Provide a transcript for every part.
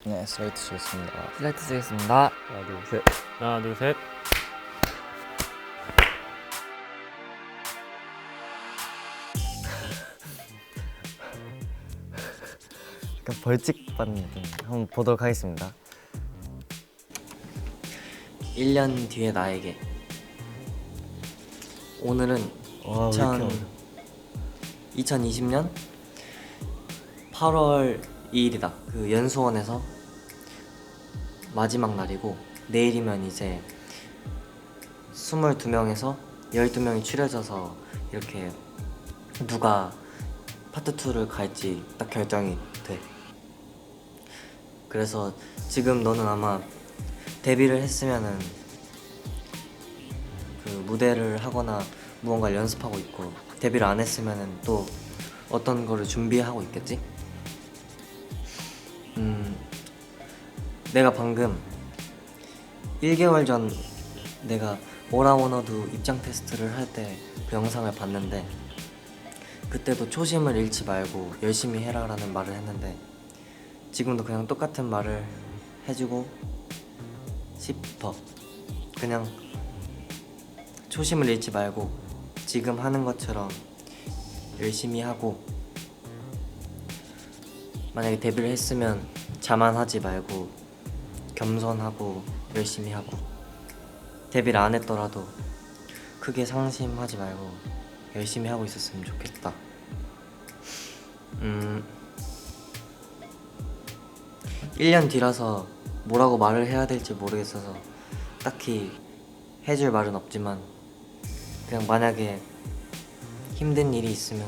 네, 슬레이트 쓰겠습니다. 슬라이트 쓰겠습니다. 하나 둘 셋. 하나 둘 셋. 약간 벌칙 받는 느낌. 한번 보도록 하겠습니다. 1년 뒤의 나에게. 오늘은 와, 왜 이렇게 어려워? 2020년 8월 2일이다. 그 연수원에서 마지막 날이고 내일이면 이제 22명에서 12명이 추려져서 이렇게 누가 파트 2를 갈지 딱 결정이 돼. 그래서 지금 너는 아마 데뷔를 했으면은 그 무대를 하거나 무언가를 연습하고 있고, 데뷔를 안 했으면은 또 어떤 거를 준비하고 있겠지? 내가 방금 1개월 전 내가 오라워너두 입장 테스트를 할 때 그 영상을 봤는데, 그때도 초심을 잃지 말고 열심히 해라 라는 말을 했는데, 지금도 그냥 똑같은 말을 해주고 싶어. 그냥 초심을 잃지 말고 지금 하는 것처럼 열심히 하고, 만약에 데뷔를 했으면 자만하지 말고 겸손하고 열심히 하고, 데뷔를 안 했더라도 크게 상심하지 말고 열심히 하고 있었으면 좋겠다. 1년 뒤라서 뭐라고 말을 해야 될지 모르겠어서 딱히 해줄 말은 없지만, 그냥 만약에 힘든 일이 있으면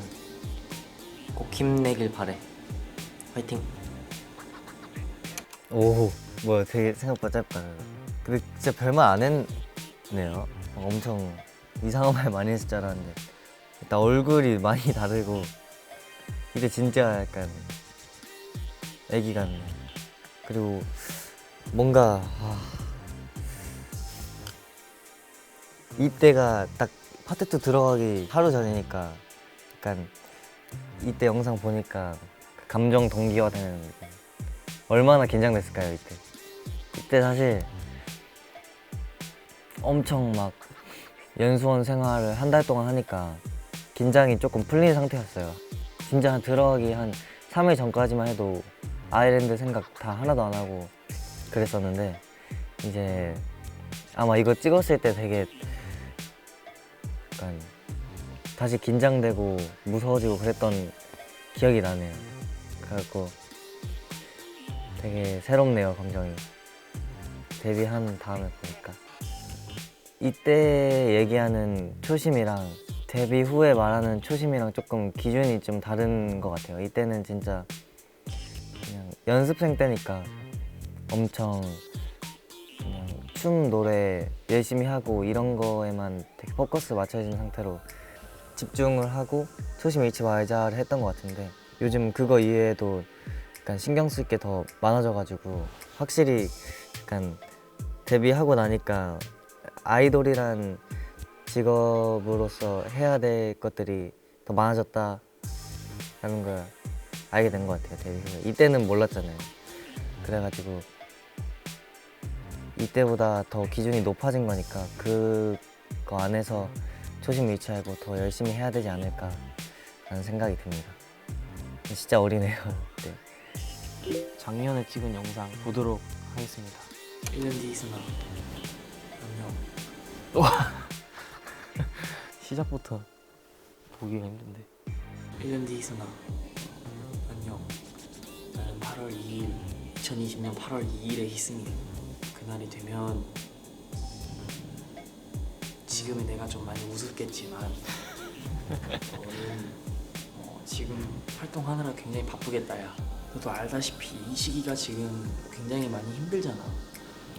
꼭 힘내길 바래. 화이팅! 오, 뭐야, 되게 생각보다 짧다. 근데 진짜 별말 안 했네요. 엄청 이상한 말 많이 했을 줄 알았는데 일단 얼굴이 많이 다르고, 이때 진짜 약간 애기 같네. 그리고 뭔가 이때가 딱 파트 2 들어가기 하루 전이니까 약간 이때 영상 보니까 감정 동기화되는 느낌. 얼마나 긴장됐을까요 이때. 이때 사실 엄청 막 연수원 생활을 한 달 동안 하니까 긴장이 조금 풀린 상태였어요. 진짜 들어가기 한 3일 전까지만 해도 아일랜드 생각 다 하나도 안 하고 그랬었는데, 이제 아마 이거 찍었을 때 되게 약간 다시 긴장되고 무서워지고 그랬던 기억이 나네요. 그래갖고 되게 새롭네요, 감정이. 데뷔한 다음에 보니까. 이때 얘기하는 초심이랑 데뷔 후에 말하는 초심이랑 조금 기준이 좀 다른 것 같아요. 이때는 진짜 그냥 연습생 때니까 엄청 그냥 춤, 노래 열심히 하고 이런 거에만 되게 포커스 맞춰진 상태로 집중을 하고 초심 잃지 말자를 했던 것 같은데, 요즘 그거 이외에도 약간 신경 쓸 게 더 많아져가지고 확실히 약간 데뷔하고 나니까 아이돌이란 직업으로서 해야 될 것들이 더 많아졌다라는 걸 알게 된 것 같아요, 데뷔 후에. 이때는 몰랐잖아요. 그래가지고 이때보다 더 기준이 높아진 거니까 그거 안에서 초심 잃지 말고 더 열심히 해야 되지 않을까라는 생각이 듭니다. 진짜 어리네요. 네. 작년에 찍은 영상 보도록 하겠습니다. 1년 뒤 있으나 안녕. 시작부터 보기가 힘든데. 1년 뒤 있으나 안녕. 나는 8월 2일 2020년 8월 2일의 희승이. 그날이 되면 지금의 내가 좀 많이 우습겠지만 너는 지금 활동하느라 굉장히 바쁘겠다. 야, 너도 알다시피 이 시기가 지금 굉장히 많이 힘들잖아.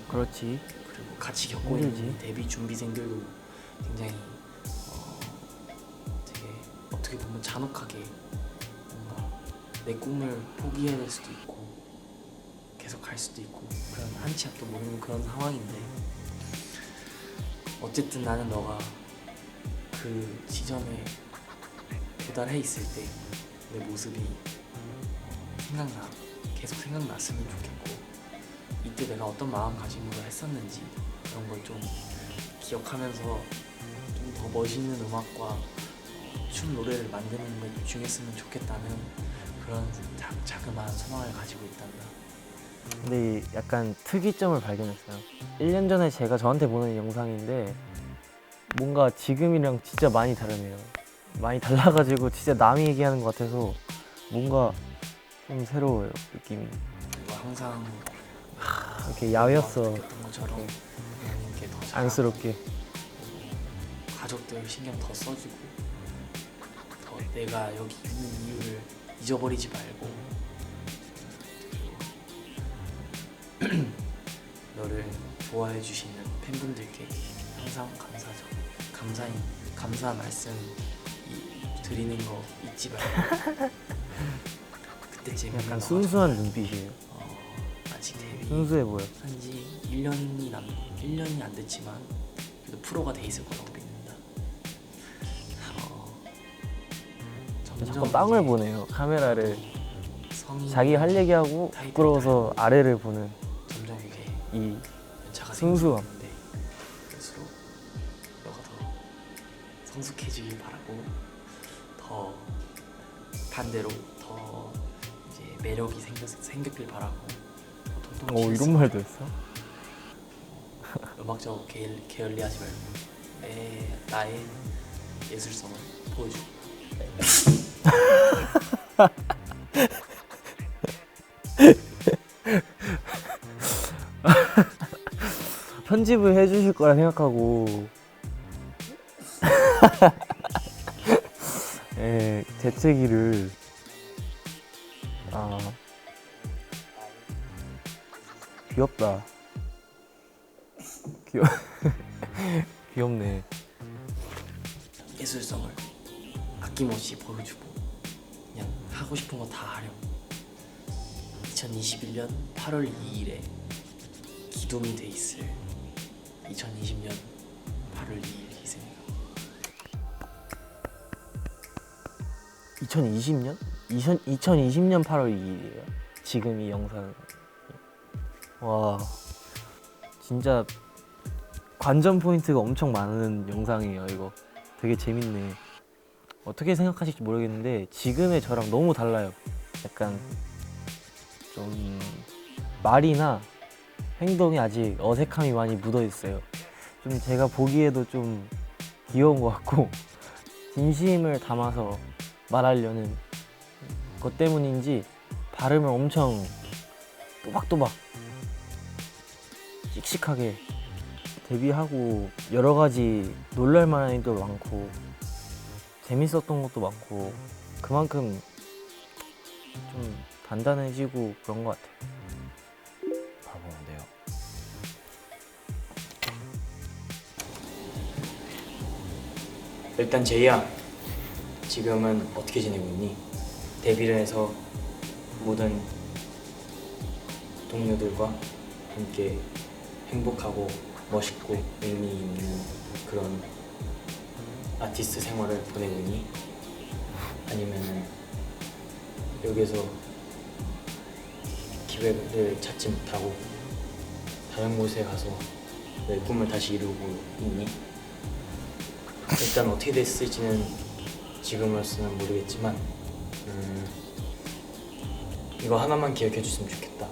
그렇지. 그리고 같이 겪고 힘들지. 있는 데뷔 준비생들도 굉장히 되게 어떻게 보면 잔혹하게 뭔가 내 꿈을 포기해야 될 수도 있고 계속 갈 수도 있고, 그런 한 치 앞도 모르는 그런 상황인데, 어쨌든 나는 너가 그 지점에 도달해 있을 때 내 모습이 계속 생각났으면 좋겠고, 그때 내가 어떤 마음가짐으로 했었는지 그런 걸 좀 기억하면서 좀 더 멋있는 음악과 춤 노래를 만드는 것 중했으면 좋겠다는 그런 자그마한 소망을 가지고 있단다. 근데 이 약간 특이점을 발견했어요. 1년 전에 제가 저한테 보낸 영상인데 뭔가 지금이랑 진짜 많이 다르네요. 많이 달라가지고 진짜 남이 얘기하는 것 같아서 뭔가 좀 새로워요, 느낌이. 그리고 항상 이렇게 야외였어. 느꼈던 것처럼 이렇게 더 잘하고 안쓰럽게. 가족들 신경 더 써주고 더 내가 여기 있는 이유를 잊어버리지 말고 너를 좋아해 주시는 팬분들께 항상 감사 말씀 드리는 거 잊지 말고 그때쯤 약간 순수한 눈빛이에요. 아직 데뷔 순수해 보여. 한지 1년이 안 됐지만 그래도 프로가 돼 있을 거라고 믿는다. 자꾸 땅을 보네요. 카메라를. 성인 자기 할 얘기하고 부끄러워서 아래를 보는 점점 이게 이 연차가 순수함. 생기는데 그럴수록 너가 더 성숙해지길 바라고 더 반대로 더 이제 매력이 생겼길 바라고 더 통통 이런 튀었으면 말도 했어? 음악적 게을리하지 말고 나의 예술성을 보여줘. 편집을 해주실 거라 생각하고 재채기를 귀엽다. 귀엽네. 예술성을 아낌없이 보여주고 그냥 하고 싶은 거 다 하렴. 2021년 8월 2일에 기둥이 돼 있을 2020년 8월 2일 희생이가 2020년? 2020년 8월 2일이에요. 지금 이 영상. 와, 진짜 관전 포인트가 엄청 많은 영상이에요. 이거 되게 재밌네. 어떻게 생각하실지 모르겠는데 지금의 저랑 너무 달라요. 약간 좀 말이나 행동이 아직 어색함이 많이 묻어 있어요. 좀 제가 보기에도 좀 귀여운 것 같고 진심을 담아서 말하려는 것 때문인지 발음을 엄청 또박또박 씩씩하게 데뷔하고 여러 가지 놀랄만한 일도 많고 재밌었던 것도 많고 그만큼 좀 단단해지고 그런 것 같아요. 바보인데요. 일단 제이야, 지금은 어떻게 지내고 있니? 데뷔를 해서 모든 동료들과 함께 행복하고 멋있고 의미 있는 그런 아티스트 생활을 보내고 있니? 아니면은 여기서 기회를 찾지 못하고 다른 곳에 가서 내 꿈을 다시 이루고 있니? 일단 어떻게 됐을지는 지금으로서는 모르겠지만 이거 하나만 기억해 줬으면 좋겠다.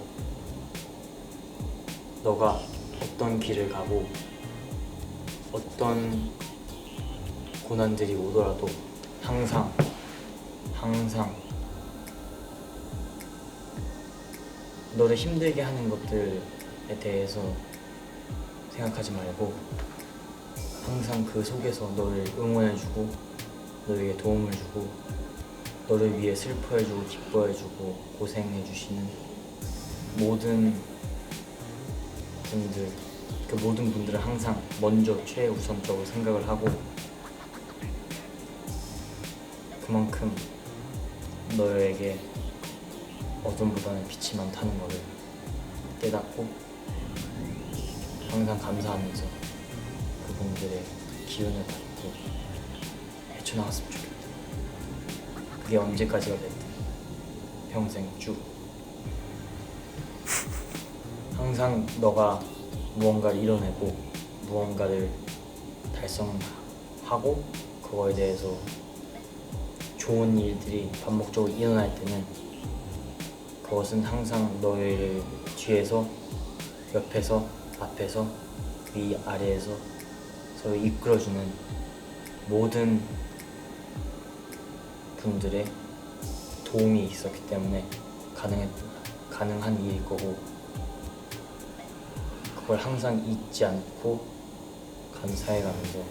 너가 어떤 길을 가고 어떤 고난들이 오더라도 항상 너를 힘들게 하는 것들에 대해서 생각하지 말고 항상 그 속에서 너를 응원해주고 너에게 도움을 주고 너를 위해 슬퍼해주고 기뻐해주고 고생해주시는 모든 분들, 그 모든 분들을 항상 먼저 최우선적으로 생각을 하고 그만큼 너에게 어둠보다는 빛이 많다는 것을 깨닫고 항상 감사하면서 그분들의 기운을 받고 헤쳐나갔으면 좋겠다. 그게 언제까지가 됐든 평생 쭉 항상 너가 무언가를 이뤄내고 무언가를 달성하고 그거에 대해서 좋은 일들이 반복적으로 일어날 때는 그것은 항상 너희를 뒤에서, 옆에서, 앞에서, 위, 아래에서 서로 이끌어주는 모든 분들의 도움이 있었기 때문에 가능한 일일 거고, 그걸 항상 잊지 않고 감사해가면서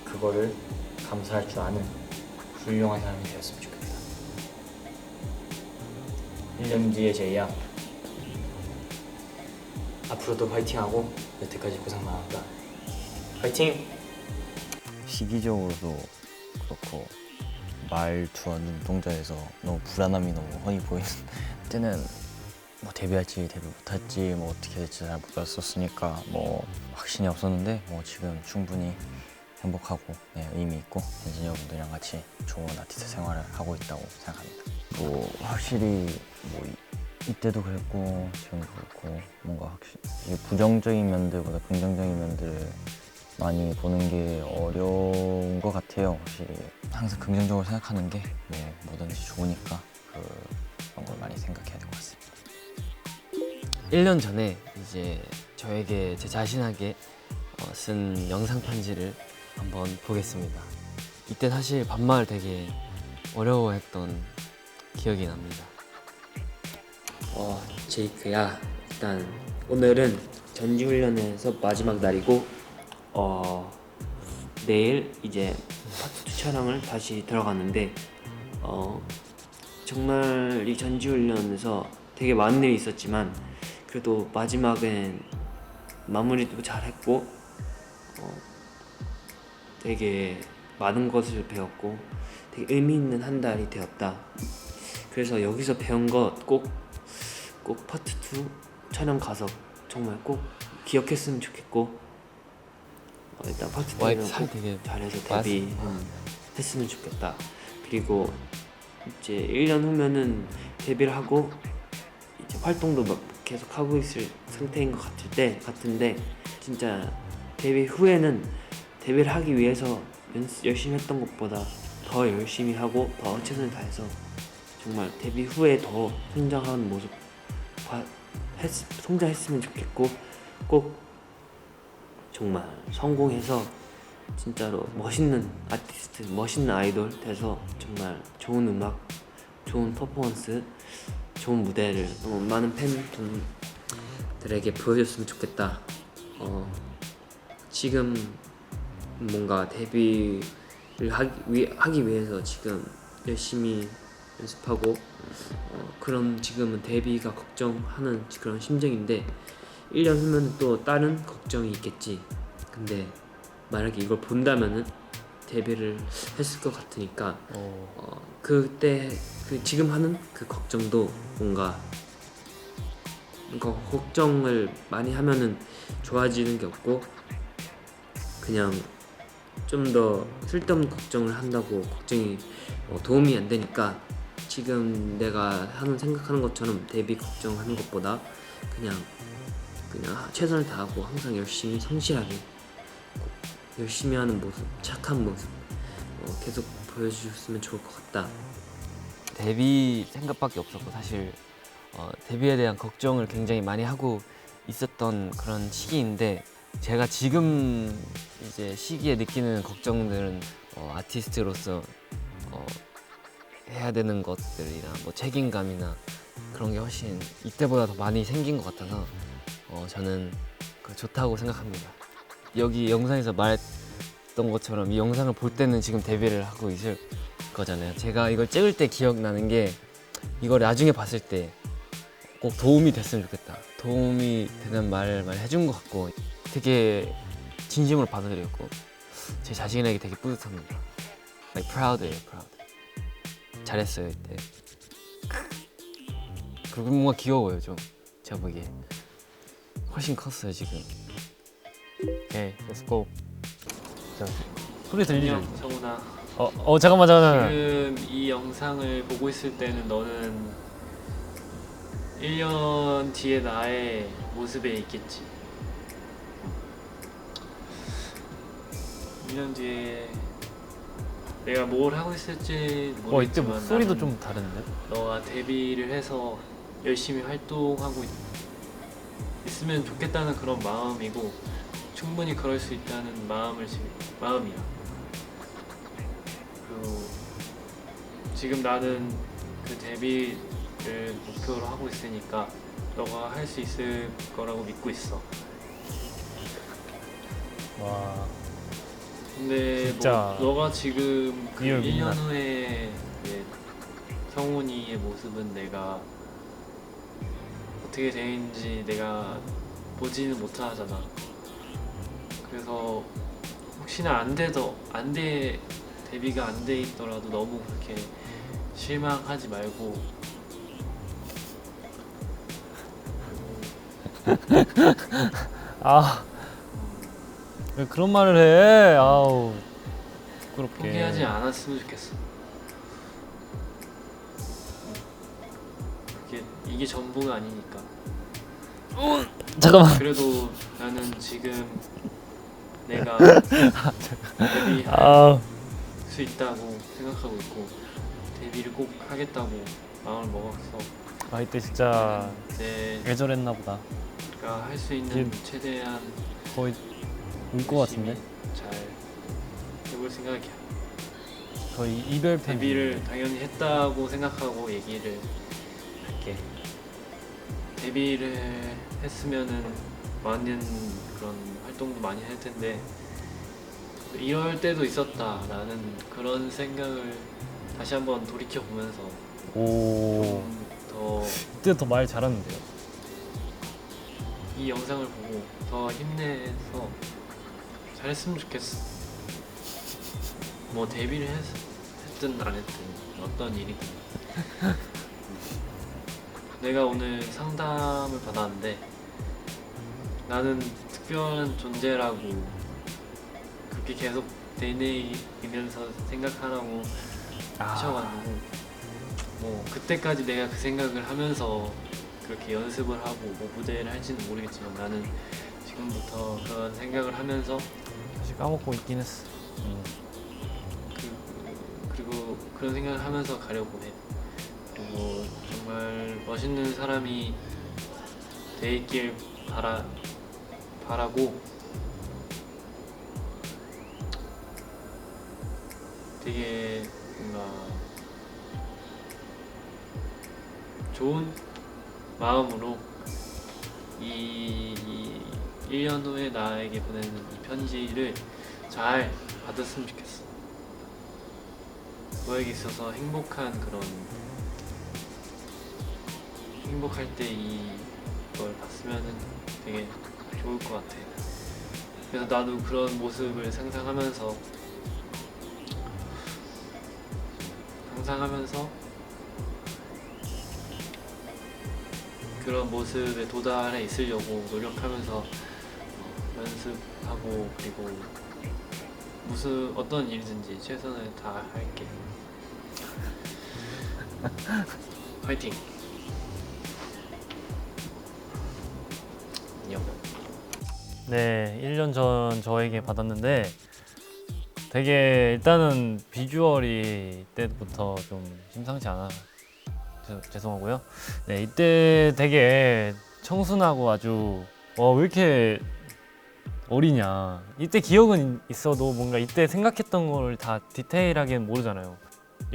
그거를 감사할 줄 아는 훌륭한 사람이 되었으면 좋겠다. 1년 뒤에 제이야, 앞으로도 파이팅하고 여태까지 고생 많았다. 파이팅! 시기적으로도 그렇고 말투와 눈동자에서 너무 불안함이 너무 훤히 보이는 때는 뭐 데뷔할지 데뷔 못할지 뭐 어떻게 될지 잘 몰랐었으니까 뭐 확신이 없었는데 뭐 지금 충분히 행복하고 의미 있고 댄스 여러분들이랑 같이 좋은 아티스트 생활을 하고 있다고 생각합니다. 뭐 확실히 뭐 이때도 그랬고 지금도 그렇고 뭔가 확실히 부정적인 면들보다 긍정적인 면들을 많이 보는 게 어려운 것 같아요. 확실히 항상 긍정적으로 생각하는 게 뭐든지 좋으니까 그런 걸 많이 생각해야 될 것 같습니다. 1년 전에 이제 저에게 제 자신에게 쓴 영상 편지를 한번 보겠습니다. 이때 사실 반말 되게 어려워했던 기억이 납니다. 제이크야, 일단 오늘은 전지훈련에서 마지막 날이고 내일 이제 파트 2 촬영을 다시 들어갔는데 정말 이 전지훈련에서 되게 많은 일이 있었지만 그래도 마지막엔 마무리도 잘했고 되게 많은 것을 배웠고 되게 의미 있는 한 달이 되었다. 그래서 여기서 배운 것 꼭 파트 2 촬영 가서 정말 꼭 기억했으면 좋겠고 일단 파트 2는 꼭 되게 잘해서 데뷔 했으면 좋겠다. 그리고 이제 1년 후면은 데뷔를 하고 이제 활동도 막 계속 하고 있을 상태인 것 같은데 진짜 데뷔 후에는 데뷔를 하기 위해서 열심히 했던 것보다 더 열심히 하고 더 최선을 다해서 정말 데뷔 후에 더 성장하는 모습 성장했으면 좋겠고 꼭 정말 성공해서 진짜로 멋있는 아티스트, 멋있는 아이돌 돼서 정말 좋은 음악, 좋은 퍼포먼스, 좋은 무대를 너무 많은 팬분들에게 보여줬으면 좋겠다. 지금 뭔가 데뷔를 하기 위해서 지금 열심히 연습하고 그런 지금은 데뷔가 걱정하는 그런 심정인데 1년 후면 또 다른 걱정이 있겠지. 근데 만약에 이걸 본다면은 데뷔를 했을 것 같으니까 그때 지금 하는 그 걱정도 뭔가 걱정을 많이 하면은 좋아지는 게 없고 그냥 좀 더 쓸데없는 걱정을 한다고 걱정이 도움이 안 되니까 지금 내가 생각하는 것처럼 데뷔 걱정하는 것보다 그냥 최선을 다하고 항상 열심히 성실하게 열심히 하는 모습, 착한 모습 계속 보여주셨으면 좋을 것 같다. 데뷔 생각밖에 없었고 사실 데뷔에 대한 걱정을 굉장히 많이 하고 있었던 그런 시기인데 제가 지금 이제 시기에 느끼는 걱정들은 아티스트로서 해야 되는 것들이나 뭐 책임감이나 그런 게 훨씬 이때보다 더 많이 생긴 것 같아서 저는 좋다고 생각합니다. 여기 영상에서 말했던 것처럼 이 영상을 볼 때는 지금 데뷔를 하고 있을 거잖아요. 제가 이걸 찍을 때 기억나는 게 이걸 나중에 봤을 때 꼭 도움이 됐으면 좋겠다. 도움이 되는 말을 많이 해준 것 같고 되게 진심으로 받아들였고 제 자신에게 되게 뿌듯합니다. Like proud예요, proud. 잘했어요 이때. 그리고 뭔가 귀여워요 좀. 제가 보기에 훨씬 컸어요 지금. 오케이, let's go. 자, 소리 들리죠? 정훈아, 잠깐만. 지금 이 영상을 보고 있을 때는 너는 1년 뒤에 나의 모습에 있겠지. 1년 뒤에 내가 뭘 하고 있을지 이때 모르겠지만 목소리도 나는 좀 다른데? 너가 데뷔를 해서 열심히 활동하고 있으면 좋겠다는 그런 마음이고 충분히 그럴 수 있다는 마음이야. 그리고 지금 나는 그 데뷔를 목표로 하고 있으니까 너가 할 수 있을 거라고 믿고 있어. 와. 근데 진짜 뭐 너가 지금 그 리얼 1년 민낯. 후에 이제 성훈이의 모습은 내가 어떻게 되는지 내가 보지는 못하잖아. 그래서 혹시나 데뷔가 안 돼 있더라도 너무 그렇게 실망하지 말고 아. 왜 그런 말을 해? 아우. 부끄럽게. 포기하지 않았으면 좋겠어. 이게 전부가 아니니까. 잠깐만. 그래도 나는 지금 내가 데뷔할 아. 수 있다고 생각하고 있고 데뷔를 꼭 하겠다고 마음을 먹었어. 아 이때 진짜 내가 애절했나 보다. 할 수 있는 최대한 거의 울 것 같은데. 잘 해볼 생각이야. 거의 이별 편. 데뷔를 당연히 했다고 생각하고 얘기를 할게. 데뷔를 했으면은 많은 그런 활동도 많이 할 텐데 이럴 때도 있었다라는 그런 생각을 다시 한번 돌이켜 보면서 오. 더 그때 더 말 잘하는데요. 이 영상을 보고 더 힘내서 잘했으면 좋겠어. 뭐 데뷔를 했든 안 했든 어떤 일이든 내가 오늘 상담을 받았는데 나는 특별한 존재라고 그렇게 계속 되뇌이면서 생각하라고 하셔가지고 뭐 그때까지 내가 그 생각을 하면서 그렇게 연습을 하고 뭐 무대를 할지는 모르겠지만 나는 지금부터 그런 생각을 하면서 사실 까먹고 있긴 했어. 그리고 그런 생각을 하면서 가려고 해. 그리고 정말 멋있는 사람이 돼 있길 바라고 되게 뭔가 좋은 마음으로 이 1년 후에 나에게 보내는 이 편지를 잘 받았으면 좋겠어. 너에게 있어서 행복할 때 이걸 봤으면은 되게 좋을 것 같아. 그래서 나도 그런 모습을 상상하면서 그런 모습에 도달해 있으려고 노력하면서 연습하고 그리고 어떤 일이든지 최선을 다할게. 화이팅. 안녕. 네, 1년 전 저에게 받았는데 되게 일단은 비주얼이 이때부터 좀 심상치 않아. 죄송하고요. 네, 이때 되게 청순하고 아주 왜 이렇게 어리냐. 이때 기억은 있어도 뭔가 이때 생각했던 걸 다 디테일하게는 모르잖아요.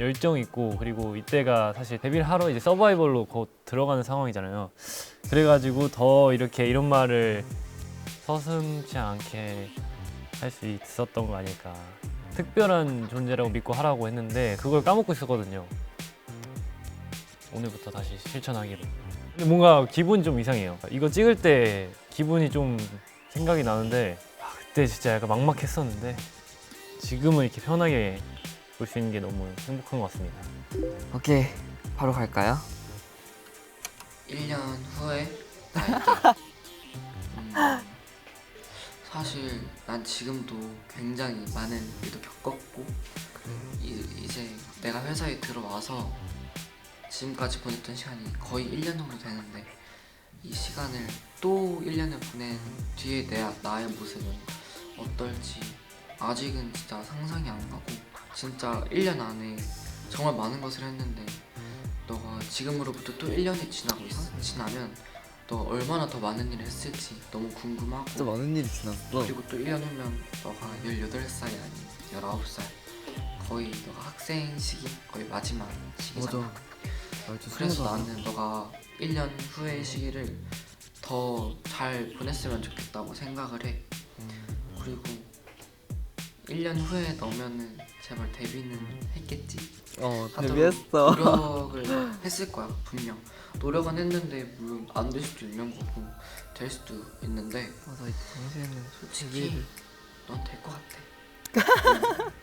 열정 있고 그리고 이때가 사실 데뷔를 하러 이제 서바이벌로 곧 들어가는 상황이잖아요. 그래가지고 더 이렇게 이런 말을 서슴지 않게 할 수 있었던 거 아닐까. 특별한 존재라고 믿고 하라고 했는데 그걸 까먹고 있었거든요. 오늘부터 다시 실천하기로. 근데 뭔가 기분이 좀 이상해요. 이거 찍을 때 기분이 좀 생각이 나는데 그때 진짜 약간 막막했었는데 지금은 이렇게 편하게 볼 수 있는 게 너무 행복한 것 같습니다. 오케이, 바로 갈까요? 1년 후에 사실 난 지금도 굉장히 많은 일도 겪었고 이제 내가 회사에 들어와서 지금까지 보냈던 시간이 거의 1년 정도 되는데 이 시간을 또 1년을 보낸 뒤에 나의 모습은 어떨지 아직은 진짜 상상이 안 가고, 진짜 1년 안에 정말 많은 것을 했는데 너가 지금으로부터 또 1년이 지나면 너가 얼마나 더 많은 일을 했을지 너무 궁금하고, 진짜 많은 일이 지났어. 그리고 또 1년 후면 너가 18살이 아닌 19살, 거의 너가 학생 시기 거의 마지막 시기잖아. 그래서 나는 너가 1년 후의 시기를 더 잘 보냈으면 좋겠다고 생각을 해. 그리고 1년 후에 너면은 제발 데뷔는 했겠지? 하도록 데뷔했어. 노력을 했을 거야 분명. 노력은 했는데 물론 안 될 수도 있는 거고 될 수도 있는데 맞아, 당시에는 솔직히 넌 될 것 같아.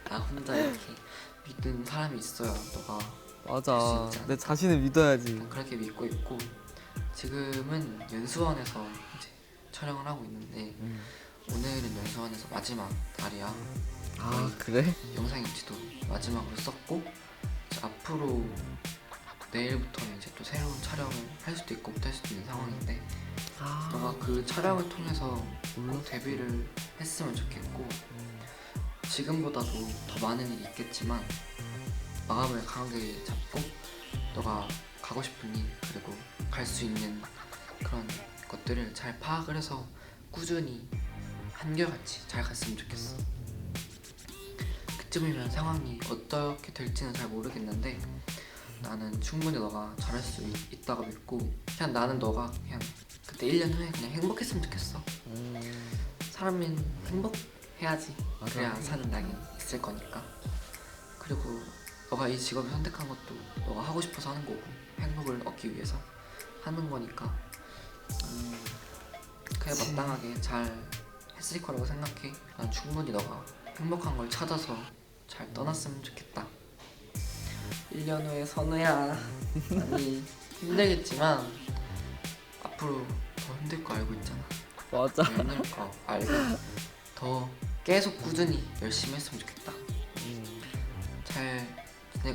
나 혼자 이렇게 믿는 사람이 있어야 너가 맞아. 될수 있지 않을까? 내 자신을 믿어야지. 난 그렇게 믿고 있고, 지금은 연수원에서 이제 촬영을 하고 있는데 오늘은 연수원에서 마지막 날이야. 아, 그래? 영상 인지도 마지막으로 썼고 이제 앞으로 내일부터는 이제 또 새로운 촬영을 할 수도 있고 못 할 수도 있는 상황인데 너가 그 촬영을 통해서 꼭 데뷔를 했으면 좋겠고, 지금보다도 더 많은 일이 있겠지만 마음을 강하게 잡고 너가 가고 싶은 일 그리고 갈 수 있는 그런 것들을 잘 파악을 해서 꾸준히 한결같이 잘 갔으면 좋겠어. 그쯤이면 상황이 어떻게 될지는 잘 모르겠는데 나는 충분히 너가 잘할 수 있다고 믿고, 그냥 나는 너가 그냥 그때 1년 후에 그냥 행복했으면 좋겠어. 사람은 행복해야지. 그래야 사는 날이 있을 거니까. 그리고 너가 이 직업을 선택한 것도 너가 하고 싶어서 하는 거고 행복을 얻기 위해서 하는 거니까 그냥 마땅하게 잘 했을 거라고 생각해. 난 충분히 너가 행복한 걸 찾아서 잘 떠났으면 좋겠다. 1년 후에 선우야 많이 힘들겠지만 앞으로 더 힘들 거 알고 있잖아. 맞아. 더 힘들 거 알고 더 계속 꾸준히 열심히 했으면 좋겠다. 잘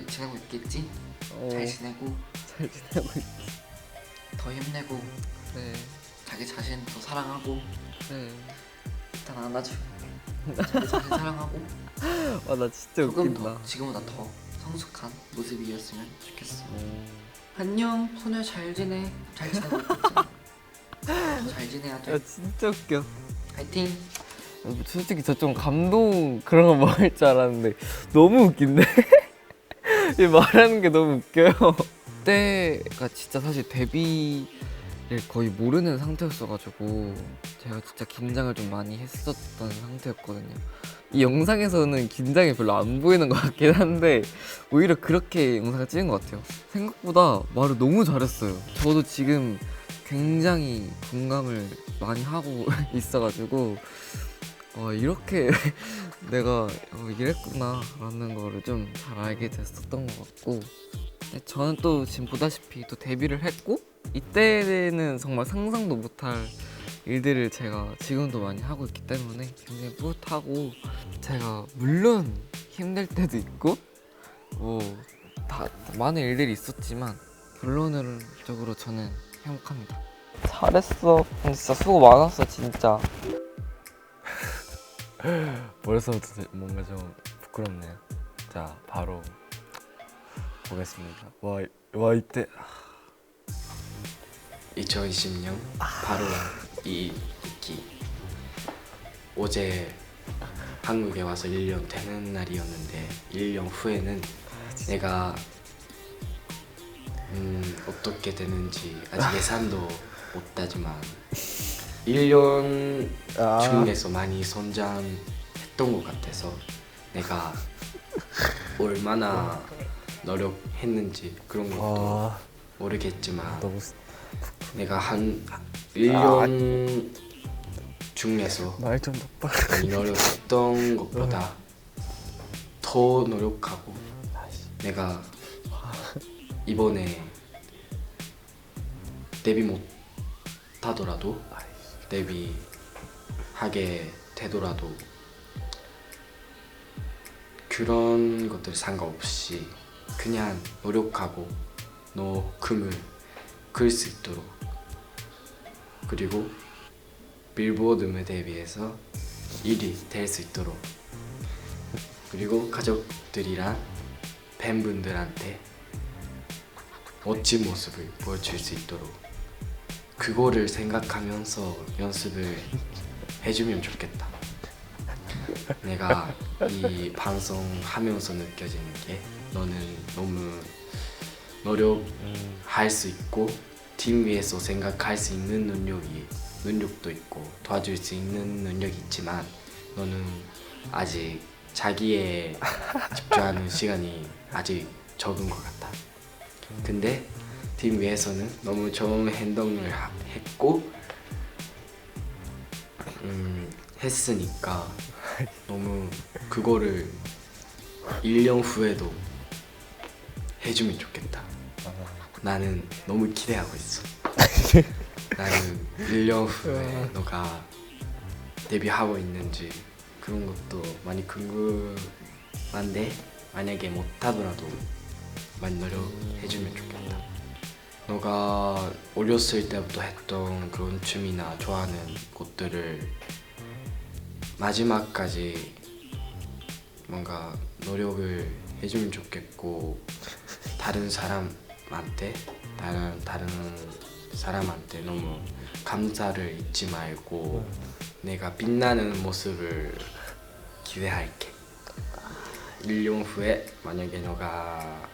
지내고 있겠지? 잘 지내고 잘 지내고 있어. 더 힘내고 네. 자기 자신 더 사랑하고 네. 일단 안아주고 자기 자신 사랑하고 와, 나 진짜 조금 웃긴다. 더 지금보다 더 성숙한 모습이었으면 좋겠어. 안녕 소녀, 잘 지내. 잘 지내고 있겠지? 잘 지내야 돼. 야, 진짜 웃겨. 파이팅. 솔직히 저 좀 감동 그런 거 먹을 줄 알았는데 너무 웃긴데? 이 말하는 게 너무 웃겨요. 그때가 진짜 사실 데뷔를 거의 모르는 상태였어가지고 제가 진짜 긴장을 좀 많이 했었던 상태였거든요. 이 영상에서는 긴장이 별로 안 보이는 것 같긴 한데 오히려 그렇게 영상을 찍은 것 같아요. 생각보다 말을 너무 잘했어요. 저도 지금 굉장히 공감을 많이 하고 있어가지고 이렇게 내가 이랬구나 라는 거를 좀 잘 알게 됐었던 것 같고, 저는 또 지금 보다시피 또 데뷔를 했고 이때는 정말 상상도 못할 일들을 제가 지금도 많이 하고 있기 때문에 굉장히 뿌듯하고, 제가 물론 힘들 때도 있고 다 많은 일들이 있었지만 결론적으로 저는 행복합니다. 잘했어. 근데 진짜 수고 많았어 진짜. 벌써부터 뭔가 좀 부끄럽네요. 자, 바로 보겠습니다. 와 이때 2020년 바로 이 있기. 어제 한국에 와서 1년 되는 날이었는데 1년 후에는 내가 어떻게 되는지 아직 예상도 못하지만 1년 중에서 많이 성장했던 것 같아서 내가 얼마나 노력했는지 그런 것도 모르겠지만 내가 한 1년 중에서 말 좀 똑바로. 많이 노력했던 것보다 더 노력하고 내가 이번에 데뷔 못하더라도 데뷔하게 되더라도 그런 것들 상관없이 그냥 노력하고 너 꿈을 그릴 수 있도록, 그리고 빌보드 무대에 비해서 1위 될 수 있도록, 그리고 가족들이랑 팬분들한테 멋진 모습을 보여줄 수 있도록 그거를 생각하면서 연습을 해주면 좋겠다. 내가 이 방송하면서 느껴지는 게 너는 너무 노력할 수 있고 팀 위해서 생각할 수 있는 능력도 있고 도와줄 수 있는 능력이 있지만 너는 아직 자기에 집중하는 시간이 아직 적은 것 같아. 근데 팀 위해서는 너무 좋은 행동을 했고 했으니까 너무 그거를 1년 후에도 해주면 좋겠다. 나는 너무 기대하고 있어. 나는 1년 후에 너가 데뷔하고 있는지 그런 것도 많이 궁금한데 만약에 못하더라도 많이 노력해주면 좋겠다. 너가 어렸을 때부터 했던 그런 춤이나 좋아하는 것들을 마지막까지 뭔가 노력을 해주면 좋겠고 다른 사람한테 너무 감사를 잊지 말고 내가 빛나는 모습을 기대할게. 1년 후에 만약에 너가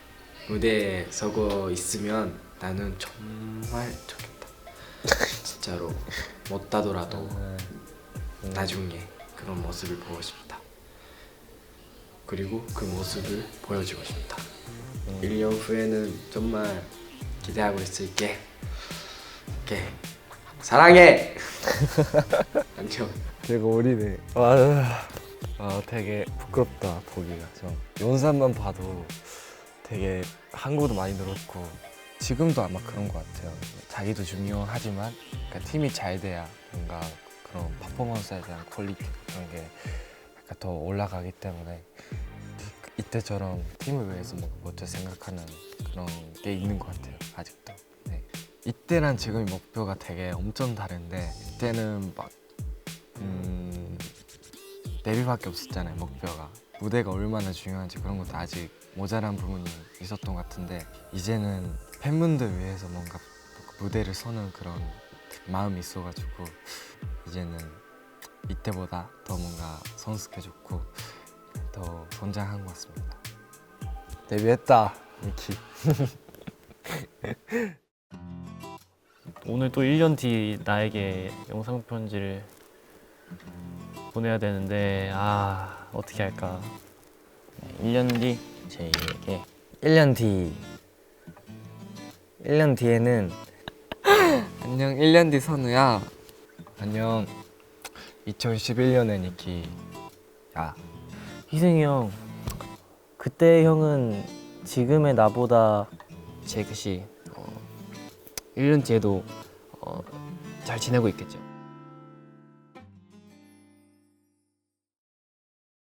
무대에 서고 있으면 나는 정말 좋겠다. 진짜로 못하더라도 나중에 그런 모습을 보고 싶다. 그리고 그 모습을 보여주고 싶다. 1년 후에는 정말 기대하고 있을게. 오케이. 사랑해. 안녕. 되게 어리네. 되게 부끄럽다 보기가. 좀 연산만 봐도 되게 한국어도 많이 늘었고 지금도 아마 그런 것 같아요. 자기도 중요하지만 그러니까 팀이 잘 돼야 뭔가 그런 퍼포먼스에 대한 퀄리티 그런 게 약간 더 올라가기 때문에 이때처럼 팀을 위해서 뭔가 먼저 생각하는 그런 게 있는 것 같아요. 아직도. 네. 이때랑 지금의 목표가 되게 엄청 다른데 이때는 막 데뷔밖에 없었잖아요. 목표가 무대가 얼마나 중요한지 그런 것도 아직 모자란 부분이 있었던 것 같은데 이제는 팬분들 위해서 뭔가 무대를 서는 그런 마음이 있어가지고 이제는 이때보다 더 뭔가 성숙해졌고 더 성장한 것 같습니다. 데뷔했다 미키. 오늘 또 1년 뒤 나에게 영상 편지를 보내야 되는데 어떻게 할까? 1년 뒤 제이에게 1년 뒤에는 안녕 1년 뒤 선우야. 안녕. 2011년의 니키. 야, 희승이 형, 그때 형은 지금의 나보다 제이크 씨 1년 뒤에도 잘 지내고 있겠죠?